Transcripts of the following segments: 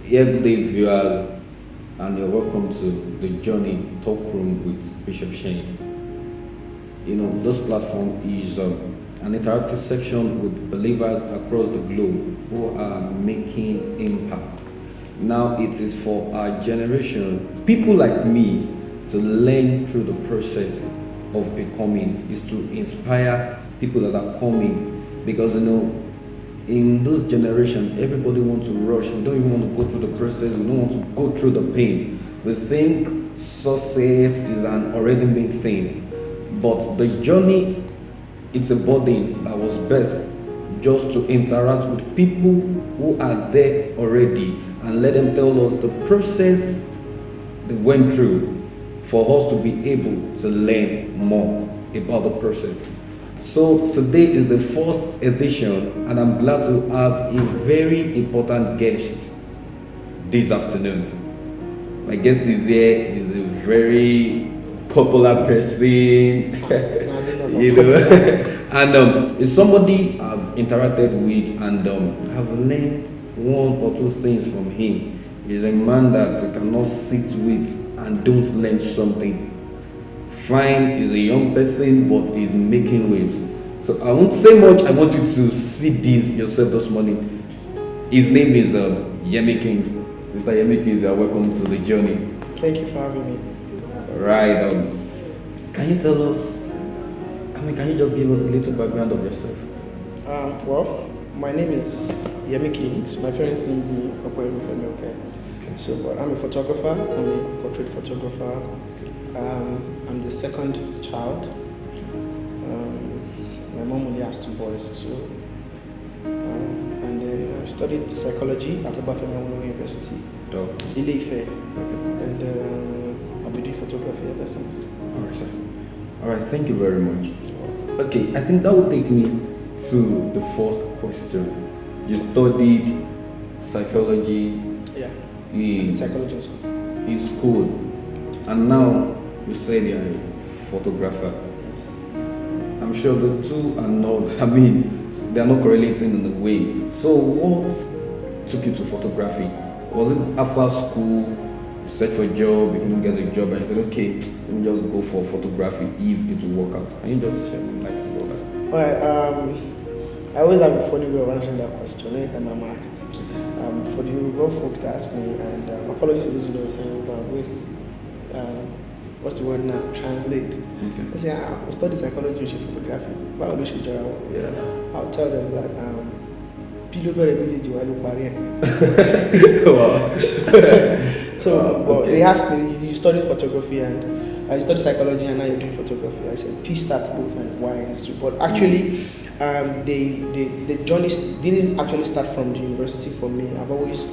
Yeah, good day, viewers, and you're welcome to the Journey TalkRoom with Bishop Shane. This platform is an interactive section with believers across the globe who are making impact. Now, it is for our generation, people like me, to learn through the process of becoming, is to inspire people that are coming, because in this generation, everybody wants to rush. We don't even want to go through the process. We don't want to go through the pain. We think success is an already made thing. But the journey, it's a burden that was birthed just to interact with people who are there already and let them tell us the process they went through for us to be able to learn more about the process. So today is the first edition, and I'm glad to have a very important guest this afternoon. My guest is here. Is a very popular person, and it's somebody I've interacted with and have learned one or two things from him. He's a man that you cannot sit with and don't learn something. Fine, he's a young person, but he's making waves. So I won't say much. I want you to see this yourself this morning. His name is YemiKing's. Mr. YemiKing's, you are welcome to the journey. Thank you for having me. Right. Can you tell us? Can you just give us a little background of yourself? Well, my name is YemiKing's. My parents named me Okwelu. Okay. So, but I'm a photographer. I'm a portrait photographer. I'm the second child. My mom only has two boys, so and then I studied psychology at Obafemi University, Ile-Ife, and I've been doing photography ever since. Alright, sir. Alright, thank you very much. Okay, I think that will take me to the first question. You studied psychology. Yeah. In psychology school. In school, and now you said you're a photographer. I'm sure the two are not, they are not correlating in a way. So what took you to photography? Was it after school, you searched for a job, you couldn't get a job, and you said, okay, let me just go for photography if it will work out? Can you just share me light about that? Alright, I always have a funny way of answering that question anytime I'm asked. For the Yoruba folks that ask me, and apologies to those who don't understand Yoruba, what's the word now? Translate. Okay. I say, I study psychology and photography. Why would you share? Yeah. I'll tell them that Wow. So they asked me, you studied photography and I studied psychology and now you're doing photography. I said, please start both and why and so. But actually, the journey didn't actually start from the university for me. I've always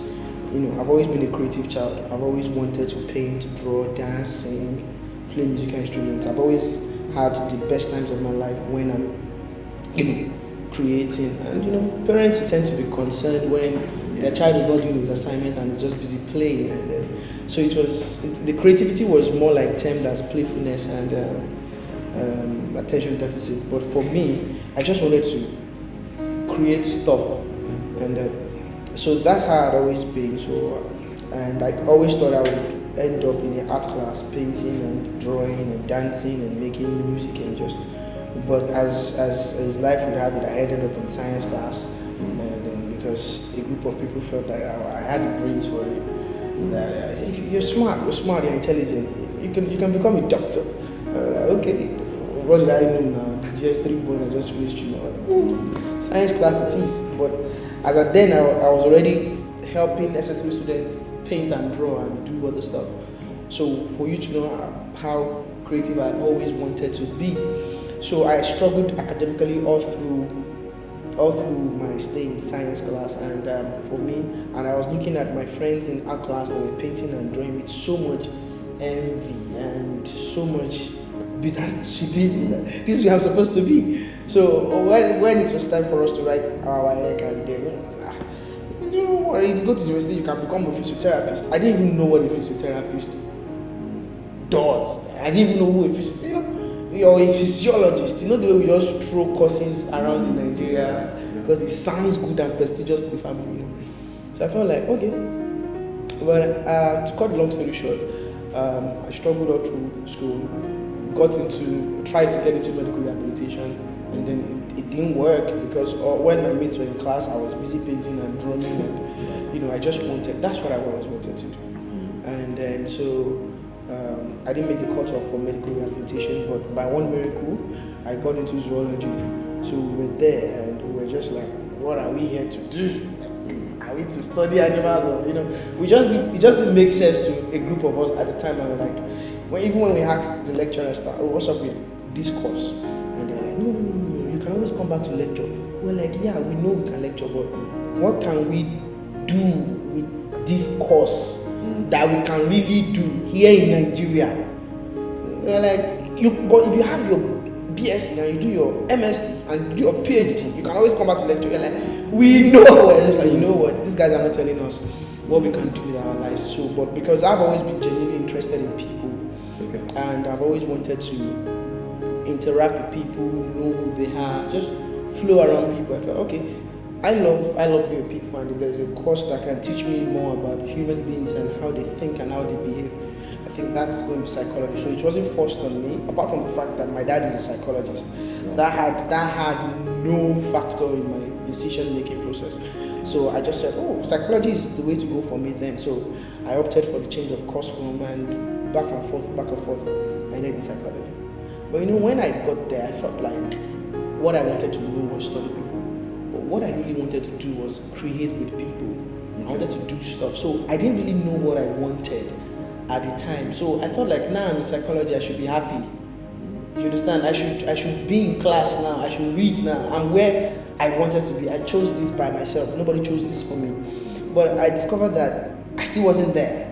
been a creative child. I've always wanted to paint, draw, dance, sing, play musical instruments. I've always had the best times of my life when I'm, creating. And parents tend to be concerned when their child is not doing his assignment and is just busy playing. And so the creativity was more like termed as playfulness and attention deficit. But for me, I just wanted to create stuff, and so that's how I'd always been. So, and I always thought I would end up in an art class, painting and drawing and dancing and making music and just. But as life would have it, I ended up in science class, and because a group of people felt that I had the brains for it. That if you're smart, you're intelligent, you can become a doctor. Okay, what did I know now? GS3 born, I just finished, science class it is. But as at then, I was already helping SS3 students paint and draw and do other stuff. So for you to know how creative I always wanted to be. So I struggled academically all through my stay in science class, and for me, and I was looking at my friends in art class that were painting and drawing with so much envy and so much bitterness. This is where I'm supposed to be. So when it was time for us to write our work, and then don't worry, if you go to the university, you can become a physiotherapist. I didn't even know what a physiotherapist does. I didn't even know who a physiotherapist. You're a physiologist. The way we just throw courses around in Nigeria because it sounds good and prestigious to the family. So I felt like, okay, But to cut the long story short, I struggled all through school, tried to get into medical rehabilitation, and then it didn't work because when my mates were in class, I was busy painting and drawing, and I just that's what I always wanted to do. And then so I didn't make the cutoff for medical rehabilitation, but by one miracle, I got into zoology. So we were there, and we were just like, what are we here to do? Are we to study animals? Or it just didn't make sense to a group of us at the time. And we're like, even when we asked the lecturers, what's up with this course? And they were like, no, you can always come back to lecture. We're like, yeah, we know we can lecture, but what can we do with this course that we can really do here in Nigeria? We're like, but if you have your BSc and you do your MSc and you do your PhD, you can always come back to lecture. You're like, we know. And it's like, you know what? These guys are not telling us what we can do with our lives. So, but because I've always been genuinely interested in people, and I've always wanted to interact with people, know who they are, just flow around people. I thought, okay, I love being with people, and if there's a course that can teach me more about human beings and how they think and how they behave, I think that's going to be psychology. So it wasn't forced on me, apart from the fact that my dad is a psychologist. That had no factor in my decision-making process. So I just said, psychology is the way to go for me then. So I opted for the change of course room, and back and forth, I ended in psychology. But when I got there, I felt like what I wanted to do was study people. But what I really wanted to do was create with people. I wanted to do stuff. So I didn't really know what I wanted at the time. So I felt like now I'm in psychology, I should be happy. You understand? I should be in class now. I should read now. I'm where I wanted to be. I chose this by myself. Nobody chose this for me. But I discovered that I still wasn't there.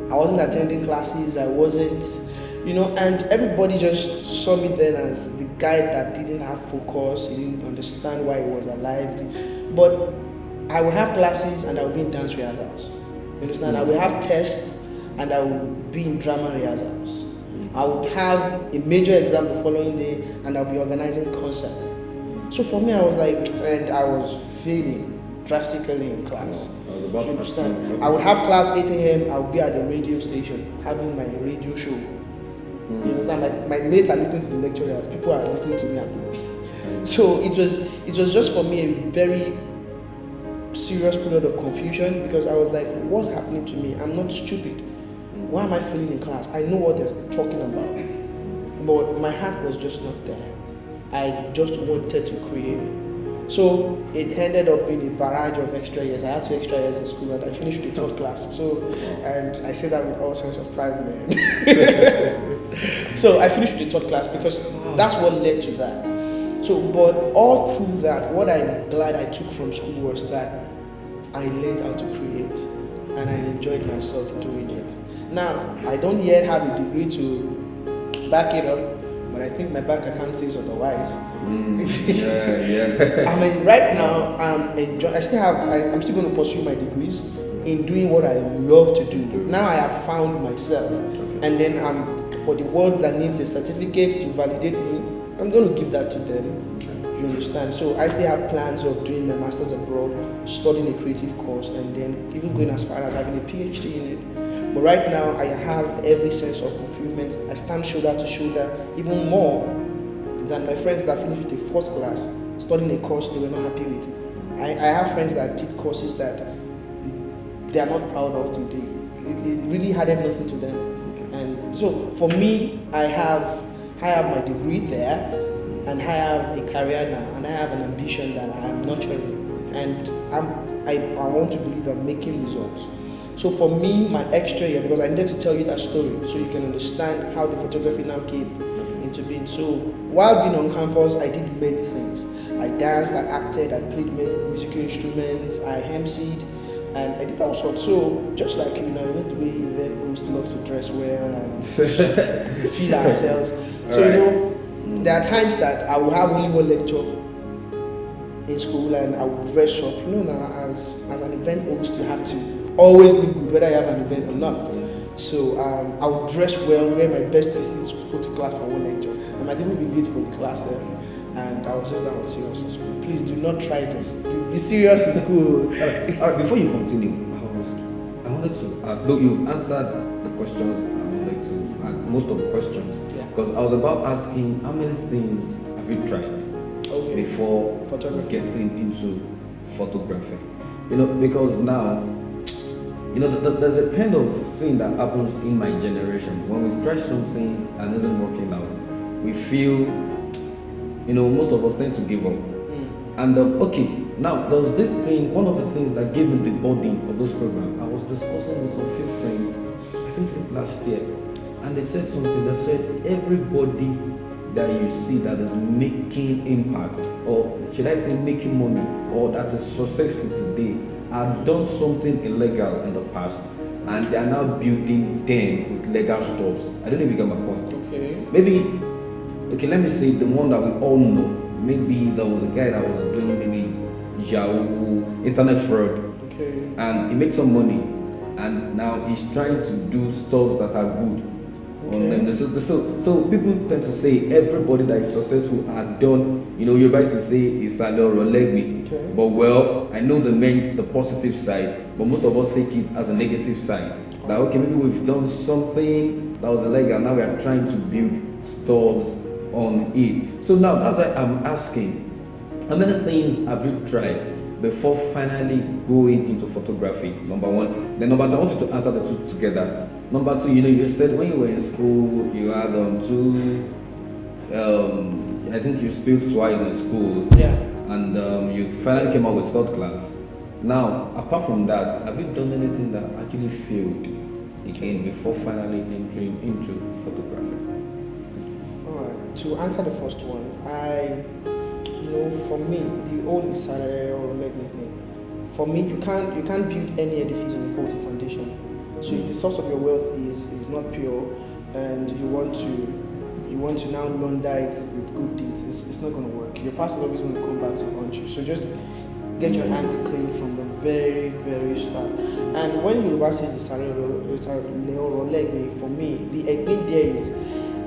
I wasn't attending classes. I wasn't, and everybody just saw me then as the guy that didn't have focus. He didn't understand why he was alive. But I would have classes and I would be in dance rehearsals. You understand? I would have tests and I would be in drama rehearsals. I would have a major exam the following day and I'll be organizing concerts. So for me, I was like, and I was failing drastically in class. You understand? I would have class 8 a.m. I would be at the radio station having my radio show. You understand? My mates are listening to the lecturers. People are listening to me at home. So it was just for me a very serious period of confusion, because I was like, what's happening to me? I'm not stupid. Why am I failing in class? I know what they're talking about, but my heart was just not there. I just wanted to create. So it ended up being a barrage of extra years. I had 2 extra years in school and I finished with the 3rd class. So, and I say that with all sense of pride, man. So I finished with the 3rd class because that's what led to that. So, but all through that, what I'm glad I took from school was that I learned how to create and I enjoyed myself doing it. Now, I don't yet have a degree to back it up, but I think my bank account says otherwise. Yeah. I mean, right now, I'm still going to pursue my degrees in doing what I love to do. Now I have found myself, and then for the world that needs a certificate to validate me, I'm going to give that to them. You understand? So I still have plans of doing my master's abroad, studying a creative course, and then even going as far as having a PhD in it. But right now, I have every sense of fulfillment. I stand shoulder to shoulder, even more than my friends that finished with the 1st class, studying a course they were not happy with. I have friends that did courses that they are not proud of today. It really added nothing to them. And so for me, I have my degree there, and I have a career now, and I have an ambition that I am nurturing, and I want to believe I'm making results. So for me, my extra year, because I needed to tell you that story so you can understand how the photography now came into being. So while being on campus, I did many things. I danced, I acted, I played many musical instruments, I emceed, and I did all sorts. So just like we know the way Yvette love to dress well and feel ourselves. So there are times that I will have only one lecture in school and I will dress up. Now as an event host, you have to always look good whether you have an event or not. So I will dress well, wear my best pieces, go to class for one lecture. I might even be late for the class, and I was just that was serious in school. Please do not try this. Be serious in school. Alright, before you continue, I wanted to ask, though you answered the questions I wanted to, and most of the questions, because I was about asking how many things have you tried before getting into photography? Because now, there's a kind of thing that happens in my generation. When we try something and it isn't working out, we feel, most of us tend to give up. And now there was this thing, one of the things that gave me the body of this program. I was discussing with some few friends, I think it was last year, and they said something that said everybody that you see that is making impact, or should I say making money, or that is successful today, have done something illegal in the past, and they are now building them with legal stuffs. I don't know if you get my point. Let me say the one that we all know. Maybe there was a guy that was doing maybe Yahoo internet fraud, and he made some money, and now he's trying to do stuff that are good on them. So people tend to say everybody that is successful are done. Your guys will say it's a leg. But well, I know the positive side, but most of us take it as a negative side. Like maybe we've done something that was illegal, now we are trying to build stores on it. So now that's why I'm asking, how many things have you tried before finally going into photography? Number one. Then number two, I want you to answer the two together. Number two, you said when you were in school, you had I think you spilled twice in school. And you finally came out with third class. Now, apart from that, have you done anything that actually failed again before finally entering into photography? To answer the first one, for me, the old salary or let me think. For me, you can't build any edifice on a faulty foundation. So if the source of your wealth is not pure, and you want to now launder it with good deeds, it's not going to work. Your past is always going to come back to haunt you. So just get your hands clean from the very, very start. And when Yoruba says the salary or leg, for me, the egbin there is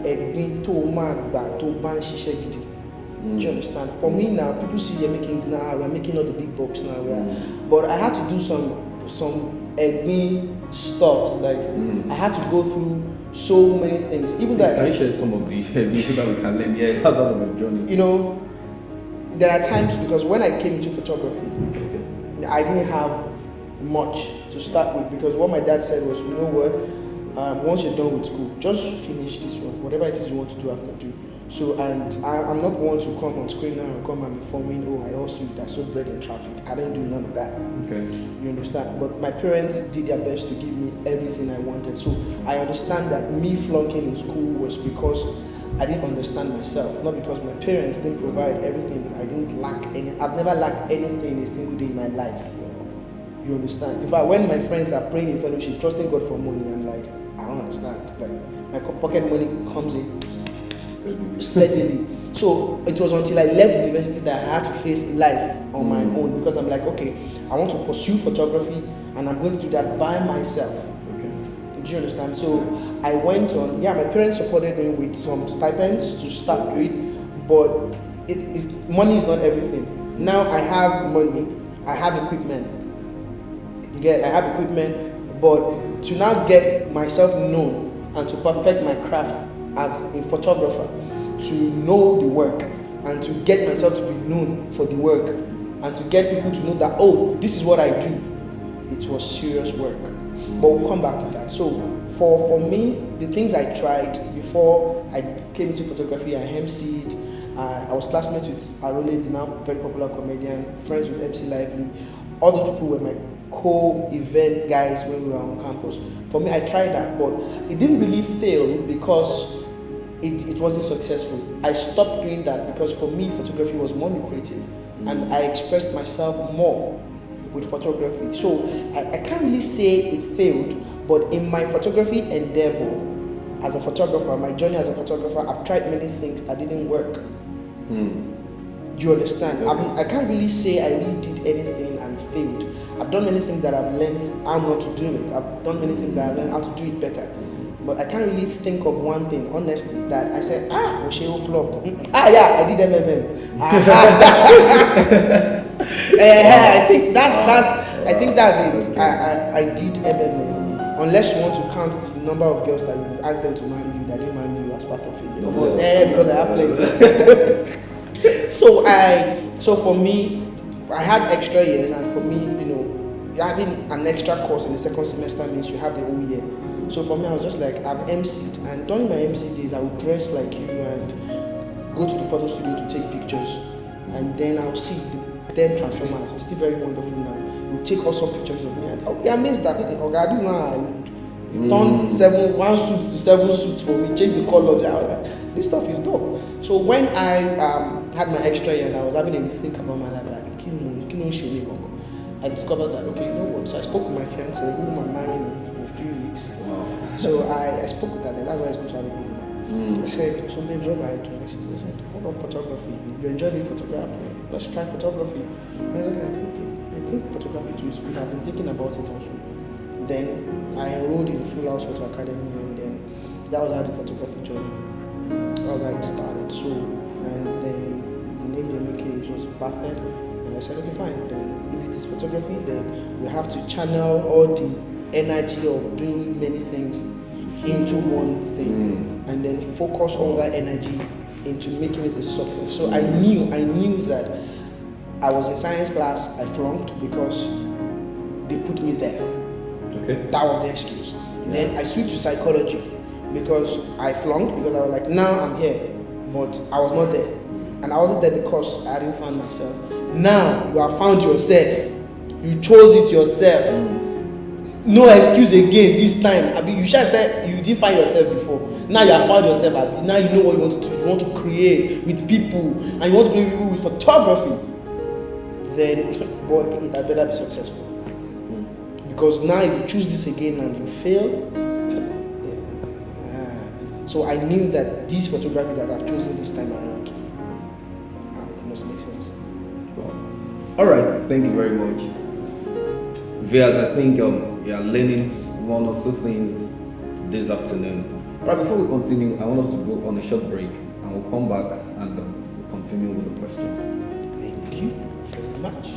egbin to magba to ban shishe gidi. Do you understand? For me now, people see YemiKing's now, we're making all the big bucks now, but I had to do some egbin stuff. Like I had to go through so many things. Even that. Can you share some of these so that we can learn? Yeah, that's part of the journey. There are times, because when I came into photography, I didn't have much to start with, because what my dad said was, once you're done with school, just finish this one. Whatever it is you want to do after, do. So, and I'm not one to come on screen now and come and be forming, I also that's so bred in traffic. I don't do none of that. You understand? But my parents did their best to give me everything I wanted. So I understand that me flunking in school was because I didn't understand myself, not because my parents didn't provide everything. I didn't lack any. I've never lacked anything a single day in my life. You understand? In fact, when my friends are praying in fellowship, trusting God for money, I'm like, I don't understand. Like, my pocket money comes in steadily. So it was until I left the university that I had to face life on my own, because I'm like, okay, I want to pursue photography, and I'm going to do that by myself. Do you understand? So I went on. My parents supported me with some stipends to start with, but money is not everything. Now I have money, I have equipment. I have equipment, but to now get myself known and to perfect my craft as a photographer, to know the work and to get myself to be known for the work and to get people to know that, this is what I do. It was serious work. But we'll come back to that. So for me, the things I tried before I came into photography, I emceed. I was classmates with Arole, the now very popular comedian, friends with MC Lively. All those people were my co-event guys when we were on campus. For me, I tried that, but it didn't really fail because it wasn't successful. I stopped doing that because for me, photography was more lucrative, and I expressed myself more with photography. So I can't really say it failed, but in my photography endeavor as a photographer, my journey as a photographer, I've tried many things that didn't work. Do you understand? I can't really say I really did anything and failed. I've done many things that I've learned how not to do it. I've done many things that I've learned how to do it better. But I can't really think of one thing, honestly, that I said, Osheo flop. I did MMM. I think I think that's it. I did MMM. Unless you want to count the number of girls that you asked them to marry you that didn't marry you as part of it. Because I have plenty. So for me, I had extra years, and for me, having an extra course in the second semester means you have the whole year. So for me, I was just like, I've MC'd, and during my MC days, I would dress like you and go to the photo studio to take pictures, and then I'll see them transformers. It's still very wonderful now. You take awesome pictures of me, and I'll be amazed that God, this now you turn one suit to 7 suits for me, change the color. This stuff is dope. So when I had my extra year and I was having a think about my life, like, I discovered that, okay, you know what? So I spoke with my fiance, who I'm marrying in a few weeks. Wow. So I spoke with her, and that's why it's good to have a good woman. I said, so babes, what do I do? I said, what about photography? You enjoy doing photography? Let's try photography. And I was like, okay, I think photography too is good. I've been thinking about it also. Then I enrolled in Full House Photo Academy, and then that was how the photography journey. That was how it started. So, and then the name YemiKing's was perfect. And I said, okay, fine. Then if it is photography, then we have to channel all the energy of doing many things into one thing, and then focus all that energy into making it a success. So I knew that I was in science class, I flunked because they put me there. Okay. That was the excuse. Yeah. Then I switched to psychology because I flunked, because I was like, now I'm here, but I was not there. And I wasn't there because I hadn't found myself. Now you have found yourself. You chose it yourself. No excuse again this time. I mean, you should have said you didn't find yourself before. Now you have found yourself. Now you know what you want to do. You want to create with people, and you want to create people with photography. Then, boy, it had better be successful. Because now if you choose this again and you fail, so I knew that this photography that I've chosen this time around must make sense. Wow. All right, thank you very much. Viewers, I think you are learning one or two things this afternoon. All right, before we continue, I want us to go on a short break, and we'll come back and we'll continue with the questions. Thank you very much.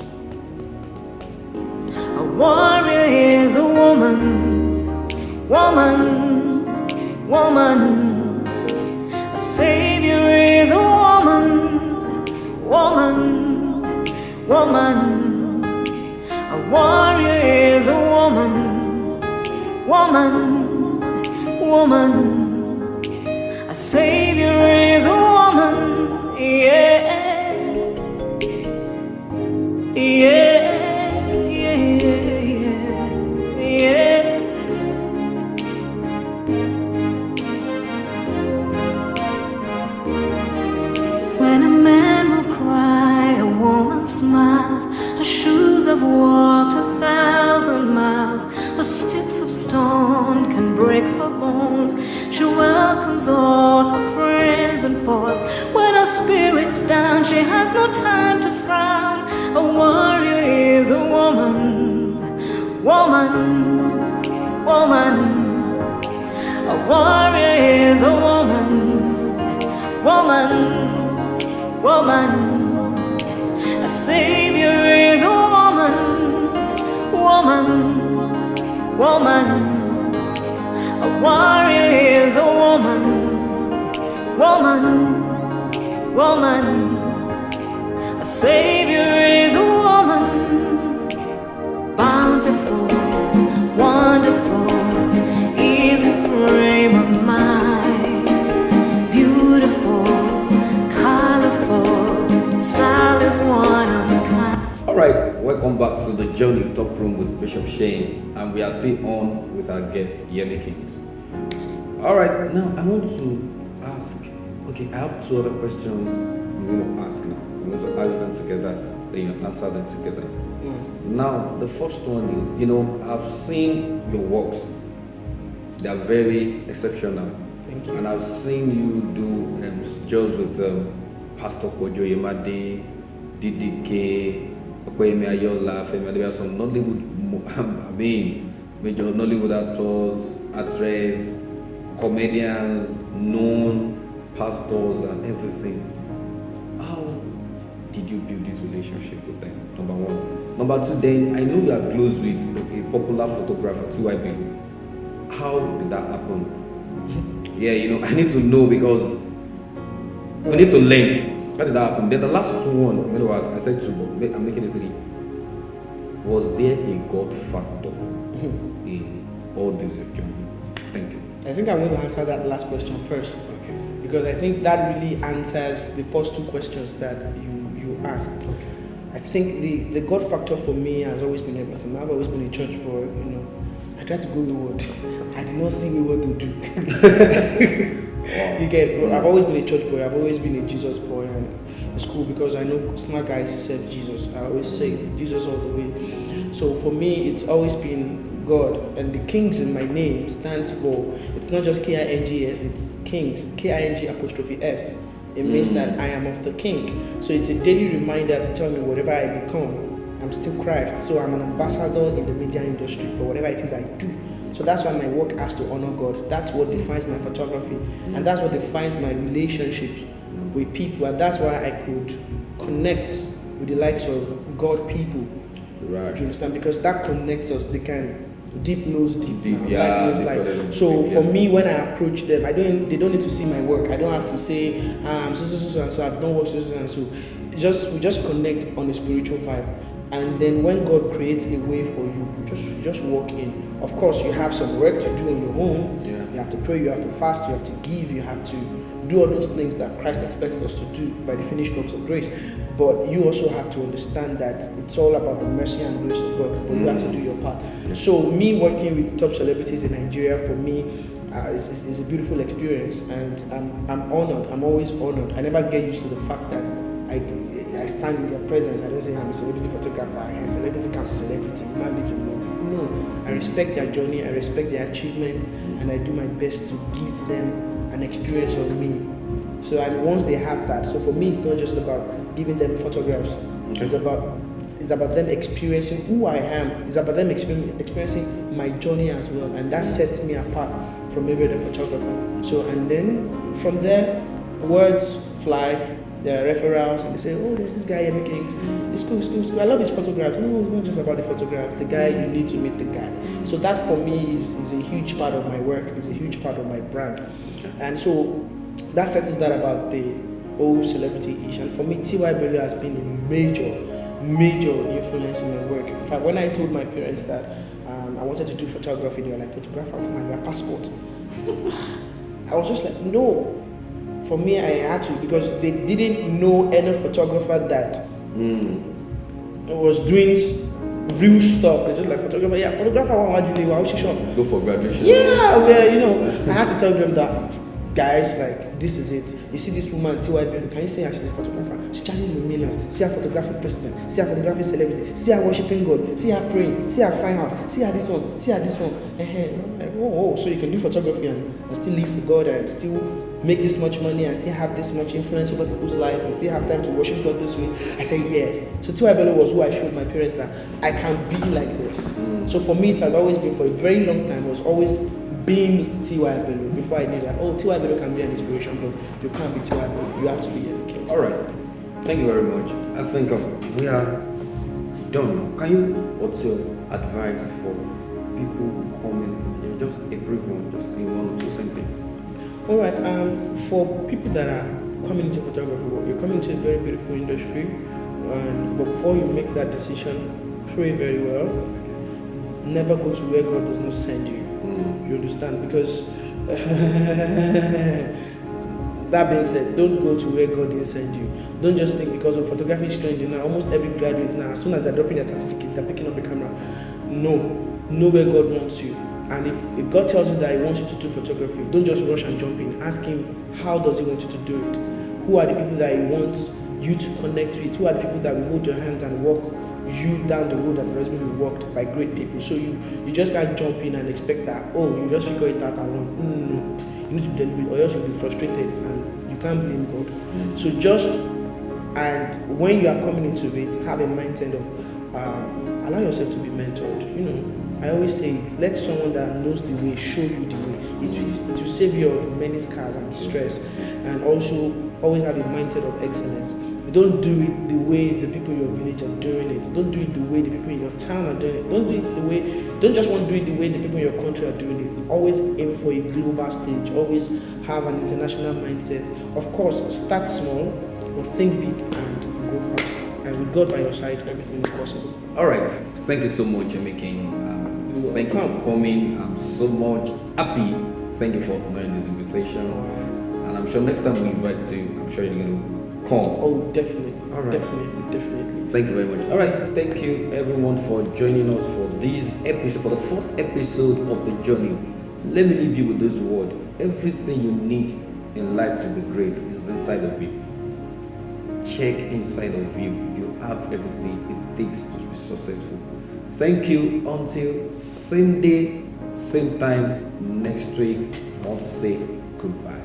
A warrior is a woman, woman, woman. A savior is a woman, woman, woman. A warrior is a woman, woman, woman. A savior is a woman, yeah, yeah. Smiles, her shoes have walked 1,000 miles, her sticks of stone can break her bones. She welcomes all her friends and foes. When her spirit's down, she has no time to frown. A warrior is a woman, woman, woman. A warrior is a woman, woman, woman. A savior is a woman, woman, woman. A warrior is a woman, woman, woman. A savior is a woman, bountiful, wonderful is her frame of mind, beautiful, colorful, style is one of a kind. All right, welcome back to the Journey TalkRoom with Bishop Shane, and we are still on with our guest YemiKing's. All right, now I want to ask. Okay, I have 2 other questions I'm going to ask now. I'm going to ask them together, then you answer them together. Now, the first one is, I've seen your works. They are very exceptional. Thank you. And I've seen you do jobs with Pastor Kojo Yemade, DDK, Okoyemi Ayola, Femi. There are some Nollywood, major Nollywood actors, actresses, comedians, known pastors, and everything. How did you build this relationship with them? Number one. Number two, then I know you are close with a popular photographer, TYB. How did that happen? Yeah, I need to know because we need to learn. How did that happen? Then the last one, I said two, but I'm making it three. Was there a God factor in all this journey? Thank you. I think I'm going to answer that last question first. Okay. Because I think that really answers the first two questions that you asked. Okay. I think the God factor for me has always been everything. I've always been a church boy, I tried to go the word. I did not see me what to do. You get, but I've always been a church boy. I've always been a Jesus boy, and it's cool because I know smart guys said Jesus. I always say Jesus all the way. So for me, it's always been God, and the King's in my name stands for. It's not just KINGS. It's King's, KING''S. It means that I am of the King. So it's a daily reminder to tell me whatever I become, I'm still Christ. So I'm an ambassador in the media industry for whatever it is I do. So that's why my work has to honor God. That's what defines my photography. And that's what defines my relationships with people. And that's why I could connect with the likes of God people. Right. Do you understand? Because that connects us. They can deep nose deep. Yeah. So for me, when I approach them, they don't need to see my work. I don't have to say so I've done work so and so. We just connect on a spiritual vibe. And then when God creates a way for you, just walk in. Of course, you have some work to do on your own. Yeah. You have to pray, you have to fast, you have to give, you have to do all those things that Christ expects us to do by the finished works of grace. But you also have to understand that it's all about the mercy and grace of God. But you have to do your part. So me working with top celebrities in Nigeria, for me, is a beautiful experience, and I'm honored. I'm always honored. I never get used to the fact that I stand in their presence. I don't say I'm a celebrity photographer, I'm a celebrity council celebrity, man be to know. No, I respect their journey, I respect their achievement, and I do my best to give them an experience of me. So and once they have that, so for me it's not just about giving them photographs. Okay. It's about them experiencing who I am. It's about them experiencing my journey as well, and that sets me apart from every other photographer. So and then from there, words fly. There are referrals, and they say, oh, there's this guy, YemiKing's. It's cool. I love his photographs. No, it's not just about the photographs. The guy, you need to meet the guy. So that for me is a huge part of my work. It's a huge part of my brand. And so that settles that about the whole celebrity issue. And for me, T.Y. Bello has been a major influence in my work. In fact, when I told my parents that I wanted to do photography, they were like, photographer for my passport. I was just like, no. For me, I had to, because they didn't know any photographer that was doing real stuff. They're just like, photographer, Go for graduation. Yeah, I had to tell them that, guys, like, this is it. You see this woman, T.Y. Bello, can you say she's a photographer? She charges in millions. See her photographing president. See her photographing celebrity. See her worshiping God. See her praying. See her fine house. See her this one. See her this one. I'm like, oh, so you can do photography and still live for God and still make this much money and still have this much influence over people's life and still have time to worship God this way? I said yes. So T.Y. Bello was who I showed my parents that I can be like this. So for me, it has always been, for a very long time, was always being T.Y. Bello before I knew that, oh, T.Y. Bello can be an inspiration, but you can't be T.Y. Bello. You have to be YemiKing's. All right. Thank you very much. I think we are done. What's your advice for people coming? Just a brief one, just in 1 or 2 sentences. All right. For people that are coming into photography, you're coming to a very beautiful industry, but before you make that decision, pray very well. Never go to where God does not send you. You understand? Because that being said, don't go to where God didn't send you. Don't just think because of photography is trending now. Almost every graduate now, as soon as they're dropping their certificate, they're picking up a camera. No, know where God wants you. And if God tells you that He wants you to do photography, don't just rush and jump in. Ask Him, how does He want you to do it? Who are the people that He wants you to connect with? Who are the people that will hold your hands and walk you down the road that has been walked by great people? So you just can't jump in and expect that, oh, you just figure it out alone. No. You need to deliberate, or else you'll be frustrated and you can't blame God. So and when you are coming into it, have a mindset of allow yourself to be mentored. I always say it, let someone that knows the way show you the way. It will save you many scars and stress, and also always have a mindset of excellence. Don't do it the way the people in your village are doing it. Don't do it the way the people in your town are doing it. Don't just want to do it the way the people in your country are doing it. Always aim for a global stage. Always have an international mindset. Of course, start small, but think big and go fast. And with God by your side, everything is possible. All right. Thank you so much, YemiKing's. Thank you for coming. I'm so much happy. Thank you for honoring this invitation. And I'm sure next time we invite you, I'm sure you're going to come. Oh, definitely. All right. Definitely. Thank you very much. All right. Thank you, everyone, for joining us for this episode, for the first episode of The Journey. Let me leave you with this word. Everything you need in life to be great is inside of you. Check inside of you. You have everything it takes to be successful. Thank you. Until same day, same time next week. I want to say goodbye.